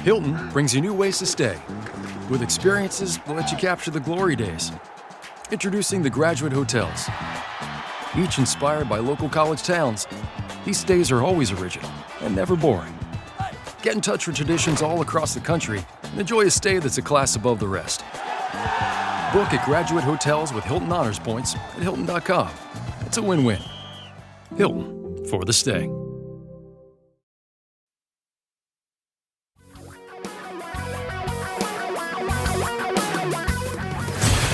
Hilton brings you new ways to stay, with experiences that let you capture the glory days. Introducing the Graduate Hotels. Each inspired by local college towns, these stays are always original and never boring. Get in touch with traditions all across the country and enjoy a stay that's a class above the rest. Book at Graduate Hotels with Hilton Honors Points at Hilton.com. It's a win-win. Hilton, for the stay.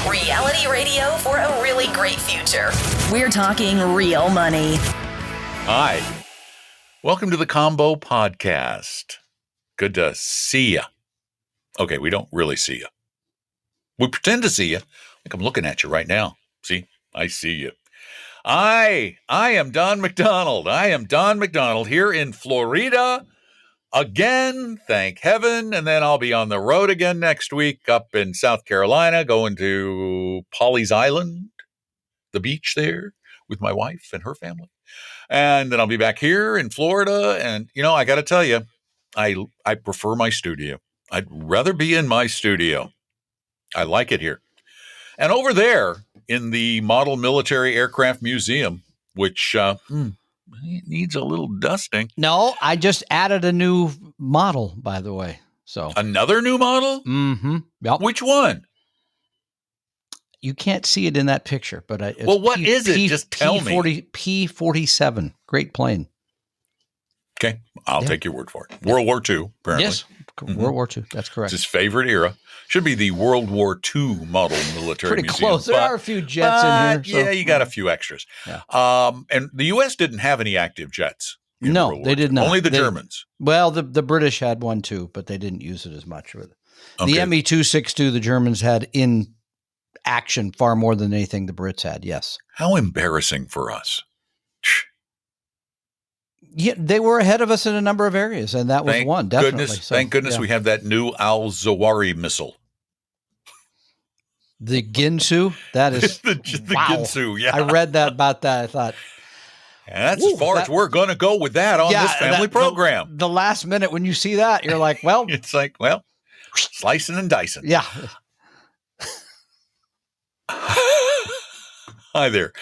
Reality radio for a really great future. We're talking real money. Hi. Welcome to the Combo Podcast. Good to see ya. Okay, we don't really see you. We pretend to see you. Like I'm looking at you right now. See? I see you. I am Don McDonald. I am Don McDonald here in Florida again, thank heaven. And then I'll be on the road again next week up in South Carolina, going to Pawleys Island, the beach there with my wife and her family. And then I'll be back here in Florida. And, I got to tell you, I prefer my studio. I'd rather be in my studio. I like it here. And over there in the Model Military Aircraft Museum, which needs a little dusting. No, I just added a new model, by the way. So another new model? Mm-hmm. Yep. Which one? You can't see it in that picture, but it's what is it? Just tell me. P-47. Great plane. Okay, I'll take your word for it. World War II, apparently. Yes, World War II. That's correct. It's his favorite era. Should be the World War II Model Military Pretty Museum. close. There are a few jets in here. Yeah, you got a few extras. Yeah. And the U.S. didn't have any active jets. No, they did not. Only the Germans. Well, the British had one too, but they didn't use it as much. Okay. The Me-262, the Germans had in action far more than anything the Brits had. Yes. How embarrassing for us. Yeah, they were ahead of us in a number of areas, and that was one, definitely. Thank goodness we have that new Al-Zawahiri missile. The Ginsu, that is the wow. Ginsu, yeah. I read that about that. I thought, and that's as far as we're going to go with that on this family program. The last minute when you see that, you're like, well. It's like, well, slicing and dicing. Yeah. Hi there.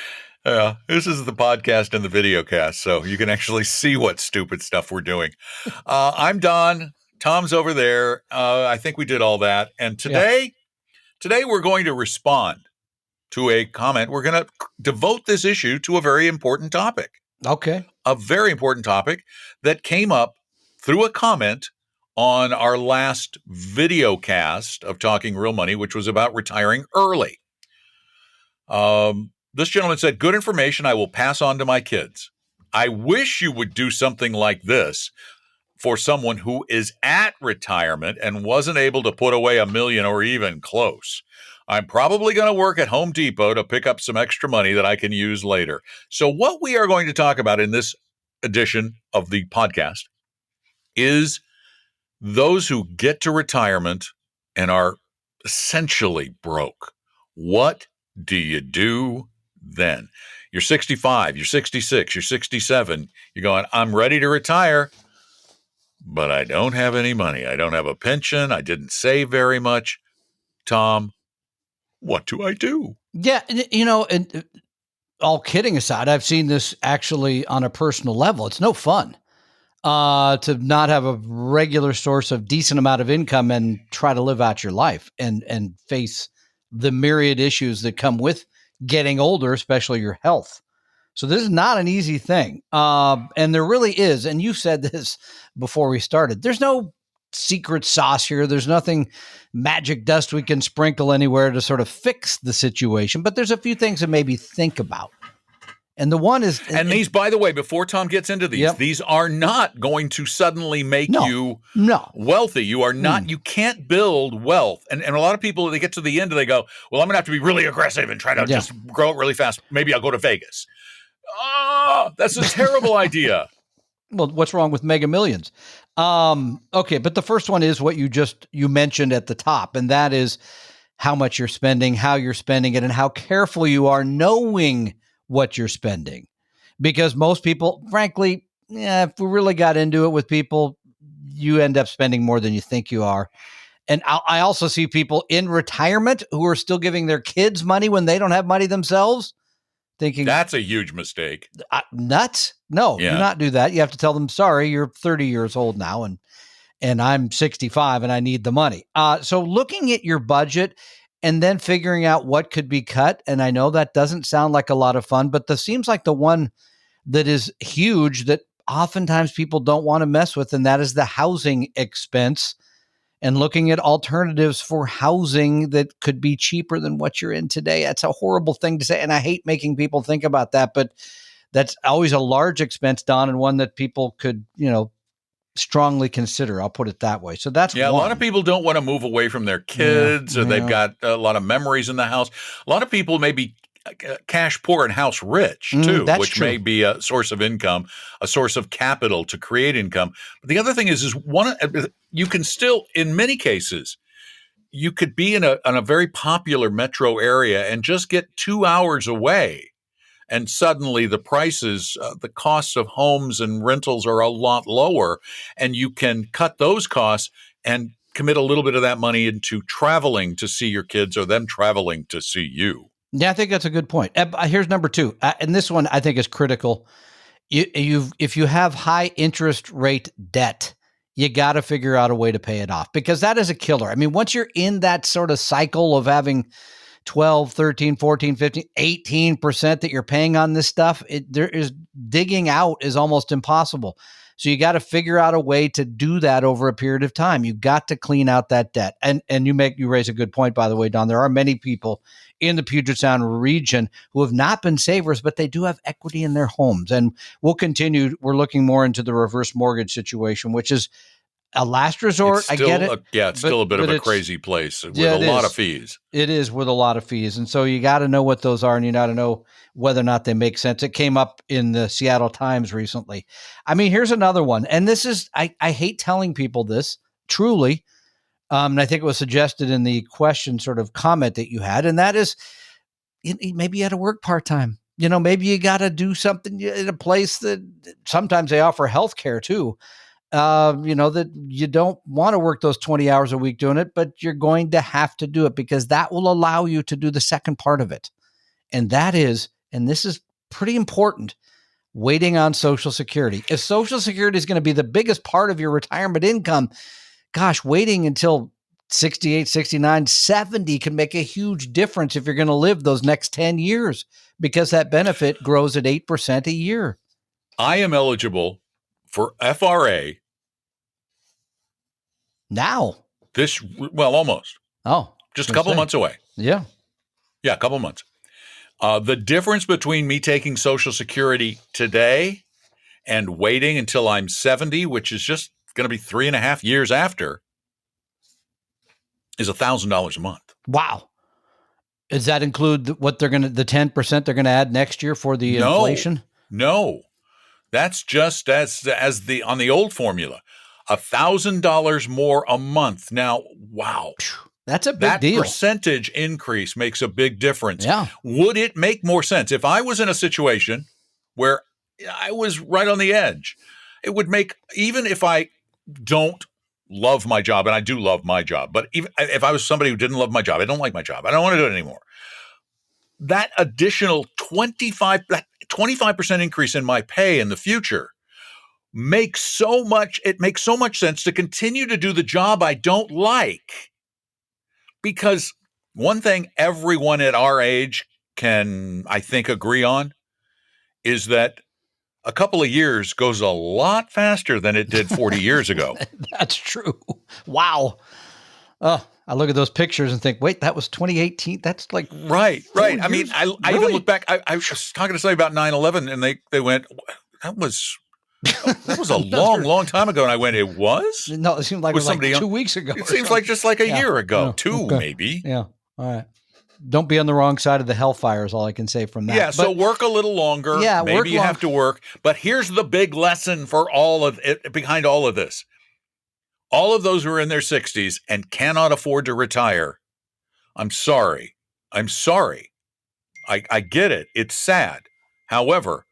This is the podcast and the video cast, so you can actually see what stupid stuff we're doing. I'm Don. Tom's over there. I think we did all that. And today we're going to respond to a comment. We're going to devote this issue to a very important topic. Okay. A very important topic that came up through a comment on our last video cast of Talking Real Money, which was about retiring early. This gentleman said, good information I will pass on to my kids. I wish you would do something like this for someone who is at retirement and wasn't able to put away $1 million or even close. I'm probably going to work at Home Depot to pick up some extra money that I can use later. So what we are going to talk about in this edition of the podcast is those who get to retirement and are essentially broke. What do you do then? You're 65, you're 66, you're 67. You're going, I'm ready to retire, but I don't have any money. I don't have a pension. I didn't save very much. Tom, what do I do? Yeah, and all kidding aside, I've seen this actually on a personal level. It's no fun to not have a regular source of decent amount of income and try to live out your life and face the myriad issues that come with getting older, especially your health. So this is not an easy thing. And there really is. And you said this before we started. There's no secret sauce here. There's nothing magic dust we can sprinkle anywhere to sort of fix the situation. But there's a few things to maybe think about. And the one is... And these, by the way, before Tom gets into these, these are not going to suddenly make you wealthy. You are not, you can't build wealth. And a lot of people, they get to the end and they go, well, I'm going to have to be really aggressive and try to just grow it really fast. Maybe I'll go to Vegas. Oh, that's a terrible idea. Well, what's wrong with Mega Millions? Okay, but the first one is what you mentioned at the top, and that is how much you're spending, how you're spending it, and how careful you are knowing what you're spending. Because most people, frankly, if we really got into it with people, you end up spending more than you think you are. And I also see people in retirement who are still giving their kids money when they don't have money themselves, thinking That's a huge mistake. nuts. No, Yeah. do not do that. You have to tell them, sorry, you're 30 years old now, and I'm 65 and I need the money. So looking at your budget and then figuring out what could be cut. And I know that doesn't sound like a lot of fun, but this seems like the one that is huge that oftentimes people don't want to mess with, and that is the housing expense, and looking at alternatives for housing that could be cheaper than what you're in today. That's a horrible thing to say, and I hate making people think about that, but that's always a large expense, Don, and one that people could, strongly consider. I'll put it that way. So that's a lot of people don't want to move away from their kids, or they've got a lot of memories in the house. A lot of people may be cash poor and house rich too, which true. may be a source of income, a source of capital to create income. But the other thing is you can still, in many cases, you could be in a very popular metro area and just get 2 hours away. And suddenly the prices, the costs of homes and rentals are a lot lower, and you can cut those costs and commit a little bit of that money into traveling to see your kids, or them traveling to see you. Yeah, I think that's a good point. Here's number two. And this one I think is critical. If you have high interest rate debt, you got to figure out a way to pay it off, because that is a killer. I mean, once you're in that sort of cycle of having 12, 13, 14, 15, 18% that you're paying on this stuff, digging out is almost impossible. So you got to figure out a way to do that over a period of time. You got to clean out that debt. And you raise a good point, by the way, Don. There are many people in the Puget Sound region who have not been savers, but they do have equity in their homes. And we'll continue. We're looking more into the reverse mortgage situation, which is a last resort. I get it. It's still a bit of a crazy place with a lot of fees. It is, with a lot of fees. And so you got to know what those are, and you got to know whether or not they make sense. It came up in the Seattle Times recently. I mean, here's another one. And this is, I hate telling people this, truly. And I think it was suggested in the question sort of comment that you had. And that is, maybe you had to work part-time. Maybe you got to do something in a place that sometimes they offer healthcare too. That you don't want to work those 20 hours a week doing it, but you're going to have to do it, because that will allow you to do the second part of it. And that is, and this is pretty important, waiting on Social Security. If Social Security is going to be the biggest part of your retirement income, gosh, waiting until 68, 69, 70 can make a huge difference if you're going to live those next 10 years, because that benefit grows at 8% a year. I am eligible for FRA now. Almost. Oh, just a couple of months away. Yeah. Yeah, a couple of months. The difference between me taking Social Security today and waiting until I'm 70, which is just going to be 3.5 years after, is $1,000 a month. Wow. Does that include the 10% they're going to add next year for the inflation? No. That's just as on the old formula, $1,000 more a month. Now, wow. That's a big deal. That percentage increase makes a big difference. Yeah. Would it make more sense if I was in a situation where I was right on the edge? It would make, even if I don't love my job, and I do love my job, but even if I was somebody who didn't love my job, I don't like my job, I don't want to do it anymore, that additional 25% increase in my pay in the future makes so much sense to continue to do the job I don't like. Because one thing everyone at our age can, I think, agree on is that a couple of years goes a lot faster than it did 40 years ago. That's true. Wow. I look at those pictures and think, wait, that was 2018. That's like right. I mean, years? I Really? even look back. I was talking to somebody about 9/11, and they went, that was a long time ago. And I went, it was? No, it seemed like it was like 2 weeks ago. It seems like just like a year ago. Yeah. Two, Okay. maybe. Yeah. All right. Don't be on the wrong side of the hellfire is all I can say from that. Yeah, so work a little longer. Yeah, maybe you have to work. But here's the big lesson for all of it, behind all of this. All of those who are in their 60s and cannot afford to retire, I'm sorry. I get it. It's sad. However,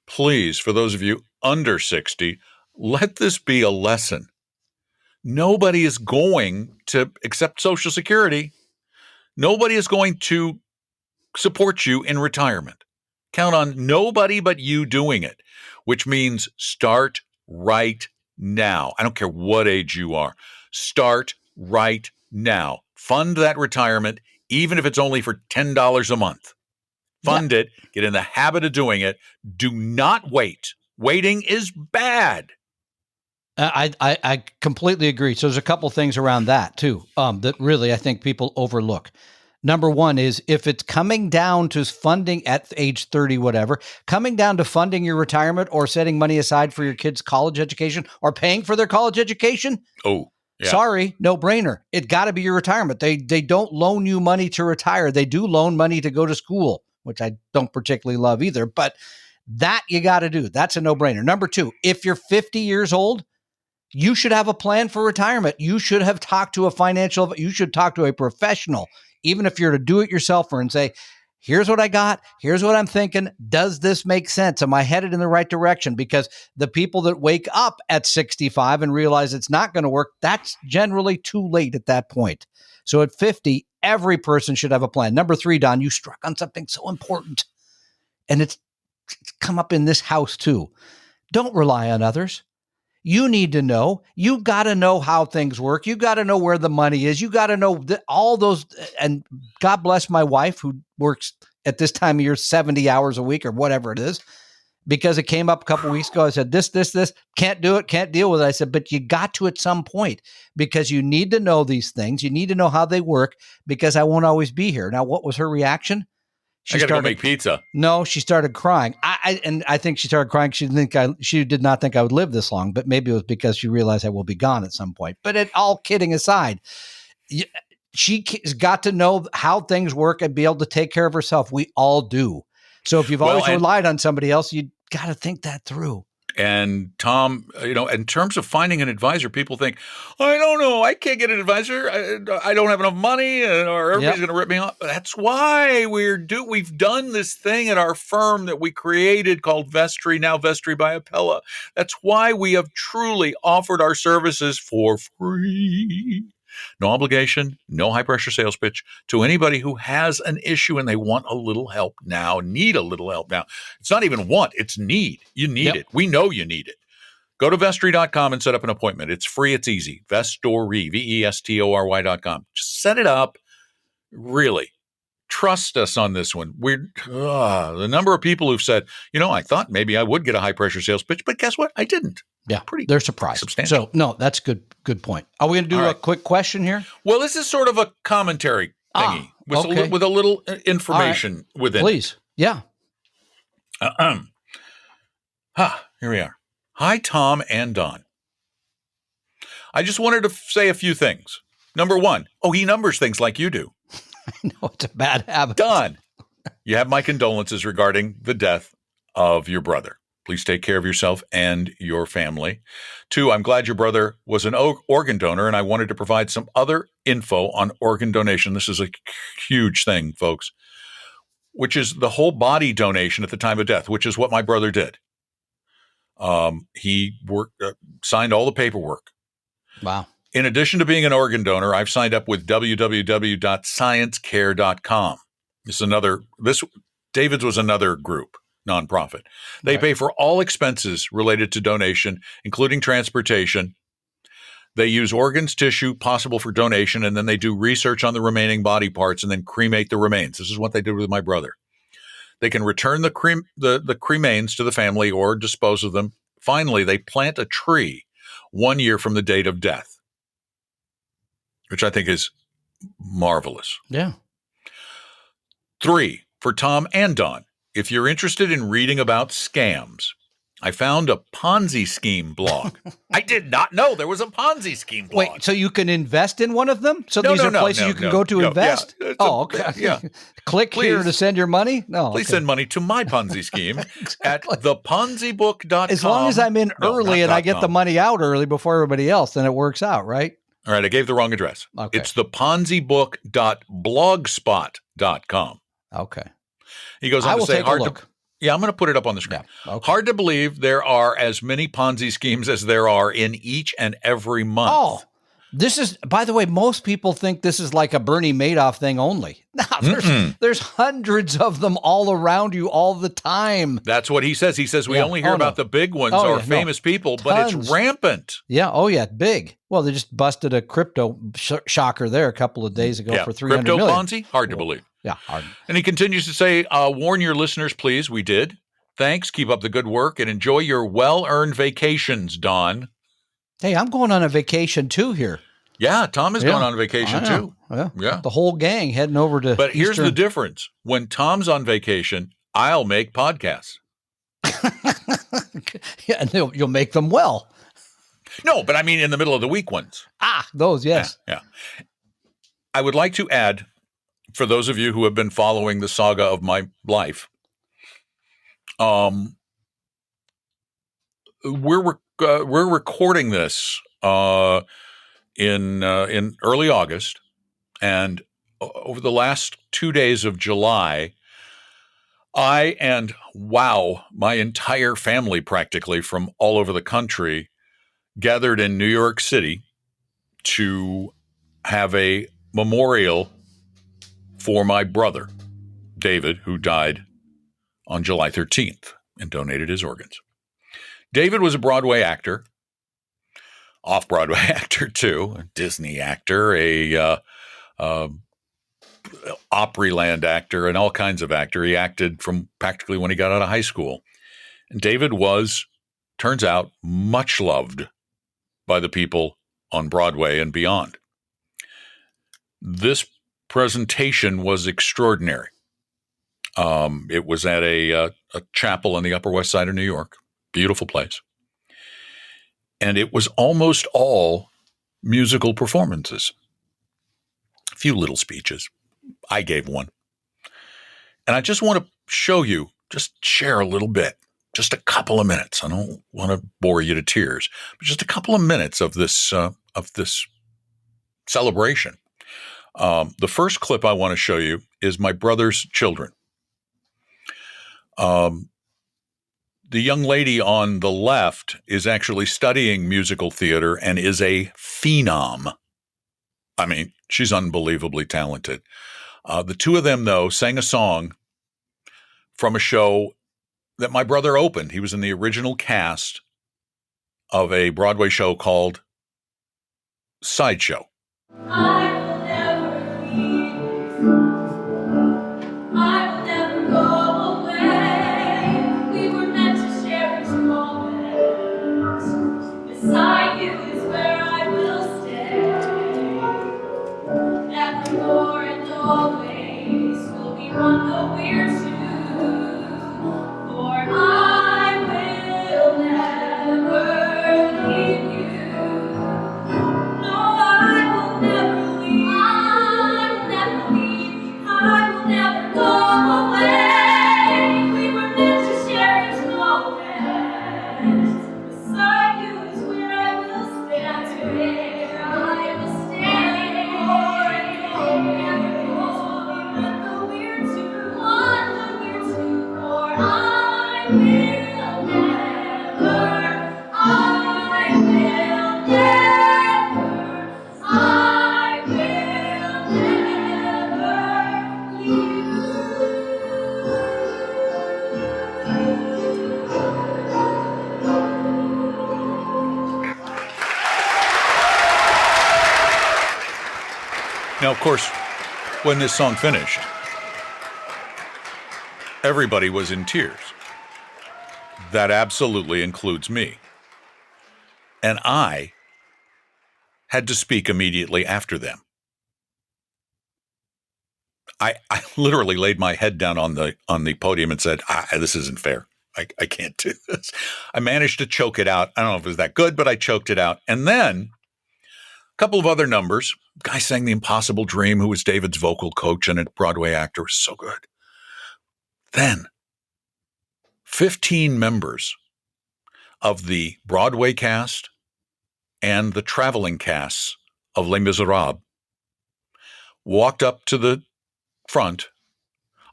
please, for those of you under 60, let this be a lesson. nobody is going to accept Social Security. Nobody is going to support you in retirement. Count on nobody but you doing it, which means start right now. I don't care what age you are. Start right now. Fund that retirement, even if it's only for $10 a month. Fund it. Get in the habit of doing it. Do not wait. Waiting is bad. I completely agree. So there's a couple things around that too that really I think people overlook. Number one is if it's coming down to funding at age 30, whatever, coming down to funding your retirement or setting money aside for your kids' college education or paying for their college education. Oh, yeah. Sorry, no brainer. It got to be your retirement. They don't loan you money to retire. They do loan money to go to school, which I don't particularly love either, but that you got to do. That's a no brainer. Number two, if you're 50 years old, you should have a plan for retirement. You should have talked to you should talk to a professional, even if you're to do it yourselfer and say, here's what I got. Here's what I'm thinking. Does this make sense? Am I headed in the right direction? Because the people that wake up at 65 and realize it's not going to work, that's generally too late at that point. So at 50, every person should have a plan. Number three, Don, you struck on something so important. And it's come up in this house too. Don't rely on others. You need to know. You got to know how things work. You got to know where the money is. You got to know all those. And God bless my wife who works at this time of year 70 hours a week or whatever it is, because it came up a couple of weeks ago. I said, this, can't do it, can't deal with it. I said, but you got to at some point because you need to know these things. You need to know how they work because I won't always be here. Now, what was her reaction? I got to go make pizza. No, she started crying. I think she started crying. She did not think I would live this long, but maybe it was because she realized I will be gone at some point. But all kidding aside, she's got to know how things work and be able to take care of herself. We all do. So if you've always relied on somebody else, you got to think that through. And Tom, in terms of finding an advisor, people think, I don't know, I can't get an advisor. I don't have enough money, or everybody's going to rip me off. That's why we've done this thing at our firm that we created called Vestry, now Vestry by Appella. That's why we have truly offered our services for free. No obligation, no high-pressure sales pitch to anybody who has an issue and they want a little help now, need a little help now. It's not even want, it's need. You need it. We know you need it. Go to Vestry.com and set up an appointment. It's free. It's easy. Vestory, Vestory.com. Just set it up. Really. Trust us on this one. The number of people who've said, I thought maybe I would get a high-pressure sales pitch, but guess what? I didn't. Yeah, they're surprised. Substantial. So, no, that's good point. Are we going to do a quick question here? Well, this is sort of a commentary thingy with a little information within. Please. Yeah. Here we are. Hi, Tom and Don. I just wanted to say a few things. Number one, he numbers things like you do. I know it's a bad habit. Don, you have my condolences regarding the death of your brother. Please take care of yourself and your family. 2, I'm glad your brother was an organ donor, and I wanted to provide some other info on organ donation. This is a huge thing, folks, which is the whole body donation at the time of death, which is what my brother did. He signed all the paperwork. Wow. In addition to being an organ donor, I've signed up with www.sciencecare.com. David's was another group. Nonprofit. They pay for all expenses related to donation, including transportation. They use organs, tissue possible for donation, and then they do research on the remaining body parts and then cremate the remains. This is what they did with my brother. They can return the cremains to the family or dispose of them. Finally, they plant a tree 1 year from the date of death, which I think is marvelous. Yeah. 3, for Tom and Don. If you're interested in reading about scams, I found a Ponzi scheme blog. I did not know there was a Ponzi scheme blog. Wait, so you can invest in one of them? So these are places you can go to invest? Yeah, okay. Yeah. Click here to send your money? No. Please send money to my Ponzi scheme at theponzibook.com. As long as I'm in early and I get the money out early before everybody else, then it works out, right? All right, I gave the wrong address. Okay. It's theponzibook.blogspot.com. Okay. He goes on to say, I'm going to put it up on the screen. Yeah. Okay. Hard to believe there are as many Ponzi schemes as there are in each and every month. Oh, This is, by the way, most people think this is like a Bernie Madoff thing only. No, there's hundreds of them all around you all the time. That's what he says. He says we only hear about the big ones or famous people, but it's rampant. Yeah. Oh, yeah. Big. Well, they just busted a crypto shocker there a couple of days ago for $300 million. Crypto Ponzi? Hard to believe. Yeah. Hard. And he continues to say, warn your listeners, please. We did. Thanks. Keep up the good work and enjoy your well-earned vacations, Don. Hey, I'm going on a vacation too here. Yeah, Tom is going on vacation too. Yeah. The whole gang heading over to But here's the difference. When Tom's on vacation, I'll make podcasts. Yeah, and you'll make them well. No, but I mean in the middle of the week ones. Those, yes. Yeah. I would like to add, for those of you who have been following the saga of my life, we're recording this in early August, and over the last 2 days of July, I and my entire family practically from all over the country gathered in New York City to have a memorial for my brother, David, who died on July 13th and donated his organs. David was a Broadway actor, off-Broadway actor too, a Disney actor, a Opryland actor, and all kinds of actor. He acted from practically when he got out of high school. And David was, turns out, much loved by the people on Broadway and beyond. This presentation was extraordinary. It was at a chapel on the Upper West Side of New York. Beautiful place. And it was almost all musical performances. A few little speeches. I gave one. And I just want to show you, just share a little bit, just a couple of minutes. I don't want to bore you to tears, but just a couple of minutes of this celebration. The first clip I want to show you is my brother's children. The young lady on the left is actually studying musical theater and is a phenom. I mean, she's unbelievably talented. The two of them, though, sang a song from a show that my brother opened. He was in the original cast of a Broadway show called Sideshow. Now, of course, when this song finished, everybody was in tears. That absolutely includes me. And I had to speak immediately after them. I literally laid my head down on the podium and said, this isn't fair. I can't do this. I managed to choke it out. I don't know if it was that good, but I choked it out. And then a couple of other numbers. Guy sang The Impossible Dream, who was David's vocal coach and a Broadway actor, was so good. Then 15 members of the Broadway cast and the traveling casts of Les Miserables walked up to the front,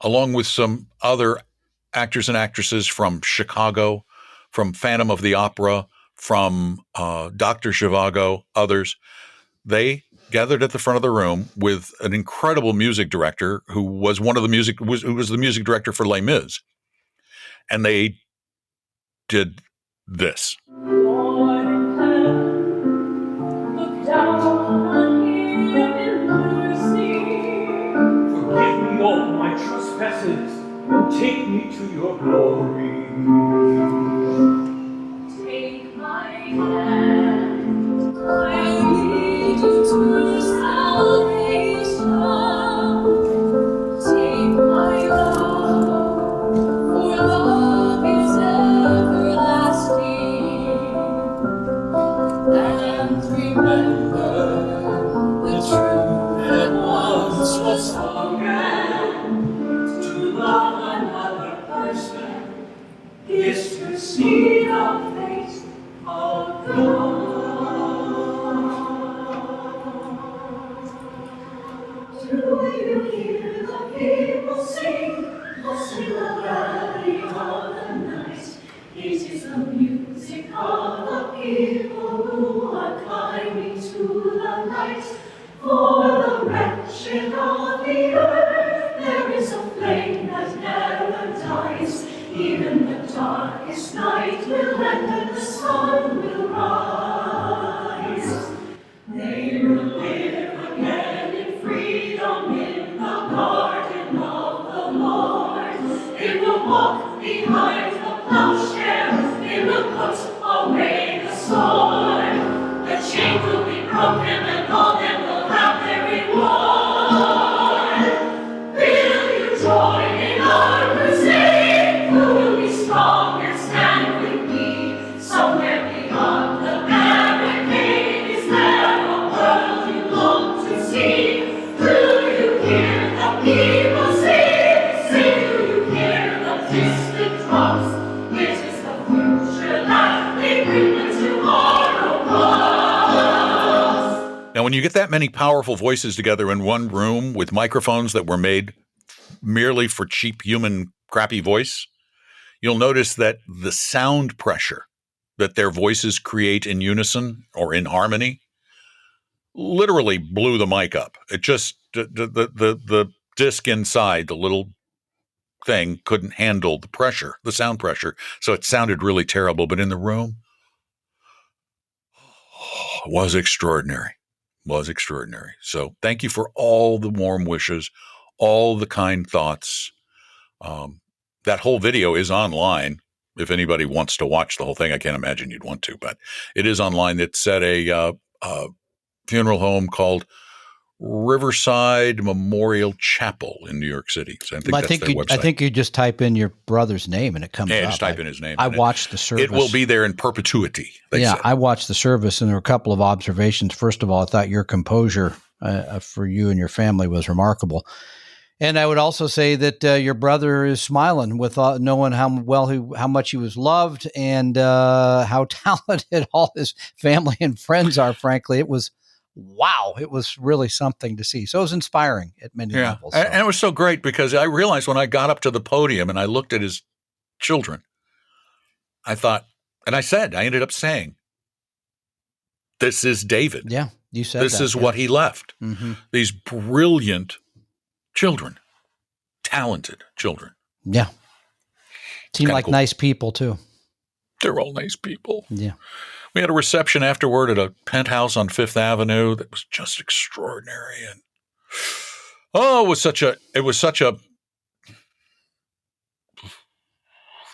along with some other actors and actresses from Chicago, from Phantom of the Opera, from Dr. Zhivago, others. they gathered at the front of the room with an incredible music director who was who was the music director for Les Mis. And they did this. Look down on him in mercy. Forgive me all my trespasses and take me to your glory. Take my hand, I lead you to salvation. Take my love, for love is everlasting. And remember the truth that once was spoken. To love another person is to see the face of God. Do you hear the people sing? Sing the valley of the night. It is the music of the people who are climbing to the light. For the wretched of the earth, there is a flame that never dies. Even the darkest night will end and the sun will rise. They will live again in freedom in the garden of the Lord. They will walk behind the plowshare. They will put away the sword. The chain will be broken and all men will have their reward. Will you join in our crusade? Who will be strong and stand with me? Somewhere beyond the barricade, is there a world you long to see? Do you hear the people sing? Do you hear the distant drums? It is the future that they bring when tomorrow comes. Now, when you get that many powerful voices together in one room with microphones that were made merely for cheap human crappy voice, you'll notice that the sound pressure that their voices create in unison or in harmony literally blew the mic up. It just, the disc inside, the little thing couldn't handle the pressure, the sound pressure. So it sounded really terrible. But in the room, it was extraordinary. Was extraordinary. So thank you for all the warm wishes, all the kind thoughts. That whole video is online. If anybody wants to watch the whole thing, I can't imagine you'd want to, but it is online. It's at a funeral home called Riverside Memorial Chapel in New York City. So I think that's their website. I think you just type in your brother's name and it comes up. Yeah, just type in his name. I watched the service. It will be there in perpetuity. Yeah, said. I watched the service and there were a couple of observations. First of all, I thought your composure for you and your family was remarkable. And I would also say that your brother is smiling with knowing how much he was loved and how talented all his family and friends are. Frankly, it was wow. It was really something to see. So it was inspiring at many levels. So. And it was so great because I realized when I got up to the podium and I looked at his children, I thought, and I ended up saying, this is David. Yeah, you said this is what he left. Mm-hmm. These brilliant children, talented children. Yeah. Seemed like cool. Nice people too. They're all nice people. Yeah. We had a reception afterward at a penthouse on Fifth Avenue that was just extraordinary. And it was such a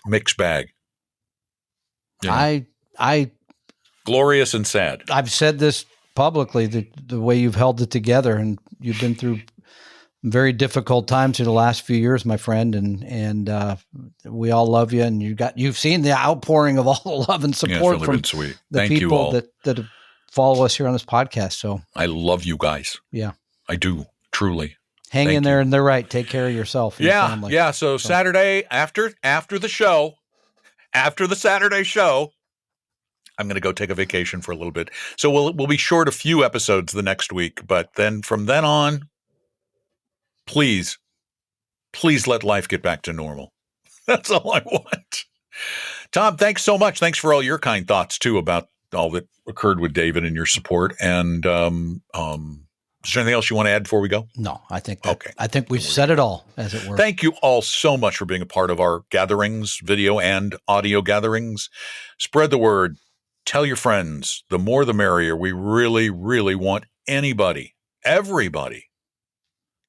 mixed bag. You know? I glorious and sad. I've said this publicly, the way you've held it together, and you've been through very difficult times in the last few years, my friend, and we all love you, and you've seen the outpouring of all the love and support from sweet. the Thank people you all. that follow us here on this podcast. So I love you guys. Yeah, I do truly. Hang in there, and they're right. Take care of yourself and your family. Yeah. So Saturday after the show, after the Saturday show, I'm going to go take a vacation for a little bit. So we'll be short a few episodes the next week, but then from then on, please let life get back to normal. That's all I want. Tom, thanks so much. Thanks for all your kind thoughts too about all that occurred with David and your support. And is there anything else you want to add before we go? No, I think Okay. I think we've said it all, as it were. Thank you all so much for being a part of our gatherings, video and audio gatherings. Spread the word. Tell your friends. The more the merrier. We really, really want everybody,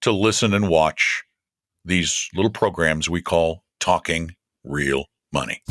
to listen and watch these little programs we call Talking Real Money.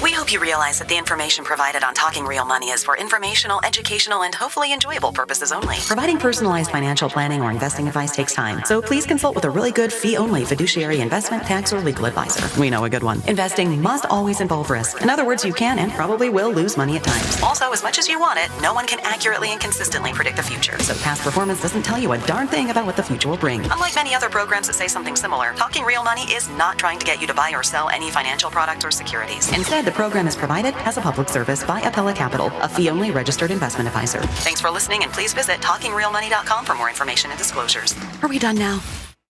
We hope you realize that the information provided on Talking Real Money is for informational, educational, and hopefully enjoyable purposes only. Providing personalized financial planning or investing advice takes time, so please consult with a really good fee-only fiduciary investment, tax, or legal advisor. We know a good one. Investing must always involve risk. In other words, you can and probably will lose money at times. Also, as much as you want it, no one can accurately and consistently predict the future. So past performance doesn't tell you a darn thing about what the future will bring. Unlike many other programs that say something similar, Talking Real Money is not trying to get you to buy or sell any financial product or securities. Instead, the program is provided as a public service by Apella Capital, a fee-only registered investment advisor. Thanks for listening, and please visit TalkingRealMoney.com for more information and disclosures. Are we done now?